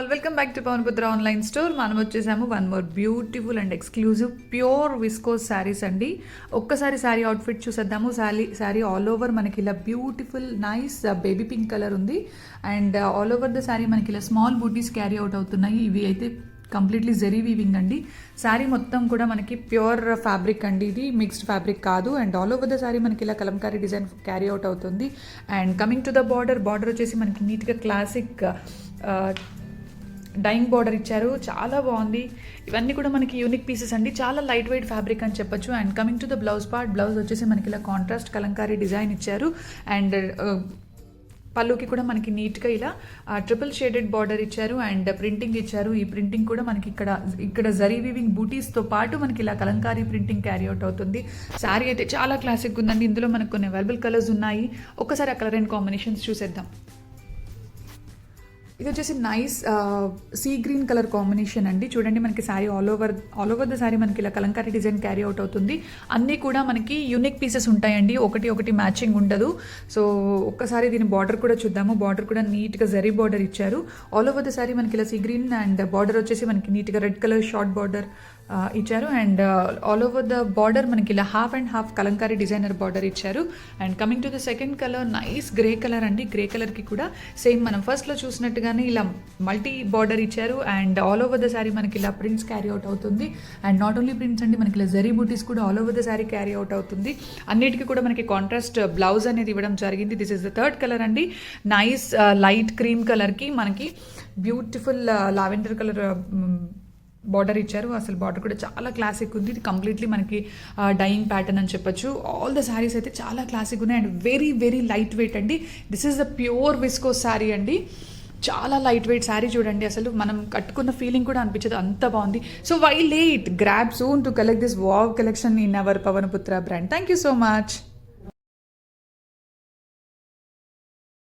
All welcome back to Pavanputra online store. మనం వచ్చేసాము one more beautiful and exclusive pure viscose saris అండి. ఒక్కసారి sari outfit చూసేద్దాము. శారీ ఆల్ ఓవర్ మనకి ఇలా beautiful nice baby pink colour ఉంది and all over the sari మనకి ఇలా స్మాల్ బూటీస్ క్యారీ అవుట్ అవుతున్నాయి. ఇవి అయితే కంప్లీట్లీ జరీ వీవింగ్ అండి. శారీ మొత్తం కూడా మనకి ప్యూర్ ఫ్యాబ్రిక్ అండి, ఇది మిక్స్డ్ ఫ్యాబ్రిక్ కాదు. And all over the sari మనకి ఇలా కలంకారీ డిజైన్ క్యారీ అవుట్ అవుతుంది. And coming to the border వచ్చేసి మనకి నీట్గా క్లాసిక్ డైయింగ్ బార్డర్ ఇచ్చారు, చాలా బాగుంది. ఇవన్నీ కూడా మనకి యూనిక్ పీసెస్ అండి, చాలా లైట్ వెయిట్ ఫ్యాబ్రిక్ అని చెప్పొచ్చు. And coming to the blouse blouse వచ్చేసి మనకి ఇలా కాంట్రాస్ట్ కలంకారీ డిజైన్ ఇచ్చారు. అండ్ పళ్ళుకి కూడా మనకి నీట్గా ఇలా ట్రిపుల్ షేడెడ్ బార్డర్ ఇచ్చారు అండ్ ప్రింటింగ్ ఇచ్చారు. ఈ ప్రింటింగ్ కూడా మనకి ఇక్కడ జరీ వీవింగ్ బూటీస్తో పాటు మనకి ఇలా కలంకారీ ప్రింటింగ్ క్యారీ అవుట్ అవుతుంది. శారీ అయితే చాలా క్లాసిక్ ఉందండి. ఇందులో మనకు కొన్ని అవైలబుల్ కలర్స్ ఉన్నాయి. ఒక్కసారి ఆ కలర్ అండ్ కాంబినేషన్స్ చూసేద్దాం. ఇది వచ్చేసి nice sea green colour combination అండి. చూడండి మనకి sari all over the sari మనకి ఇలా కలంకారీ డిజైన్ క్యారీ అవుట్ అవుతుంది. అన్నీ కూడా మనకి యూనిక్ పీసెస్ ఉంటాయండి, ఒకటి మ్యాచింగ్ ఉండదు. సో ఒక్కసారి దీని బార్డర్ కూడా చూద్దాము. బార్డర్ కూడా నీట్గా జరీ బార్డర్ ఇచ్చారు. ఆల్ ఓవర్ ద శారీ మనకి ఇలా సీ గ్రీన్ అండ్ బార్డర్ వచ్చేసి మనకి నీట్గా రెడ్ కలర్ షార్ట్ బార్డర్ ఇచ్చారు. And all over the border మనకి ఇలా half and half kalamkari designer border ఇచ్చారు. And coming to the second colour nice grey colour అండి. గ్రే కలర్కి కూడా సేమ్ మనం ఫస్ట్లో చూసినట్టుగానే ఇలా మల్టీ బార్డర్ ఇచ్చారు. And all over the sari మనకి ఇలా ప్రింట్స్ క్యారీ అవుట్ అవుతుంది. అండ్ నాట్ ఓన్లీ ప్రింట్స్ అండి, మనకి ఇలా జరీ బూటీస్ కూడా all over the sari carry out అవుతుంది. అన్నిటికీ కూడా మనకి కాంట్రాస్ట్ బ్లౌజ్ అనేది ఇవ్వడం జరిగింది. This is the third colour అండి. నైస్ లైట్ క్రీమ్ కలర్కి మనకి బ్యూటిఫుల్ లావెండర్ కలర్ బార్డర్ ఇచ్చారు. అసలు బార్డర్ కూడా చాలా క్లాసిక్ ఉంది. ఇది కంప్లీట్లీ మనకి డైయింగ్ ప్యాటర్న్ అని చెప్పొచ్చు. ఆల్ ద శారీస్ అయితే చాలా క్లాసిక్ ఉన్నాయి and very very light weight అండి. This is the pure viscose sari అండి. చాలా లైట్ వెయిట్ శారీ చూడండి, అసలు మనం కట్టుకున్న ఫీలింగ్ కూడా అనిపించదు, అంత బాగుంది. So why late, grab soon to collect this wow collection in our Pavanputra brand. Thank you so much.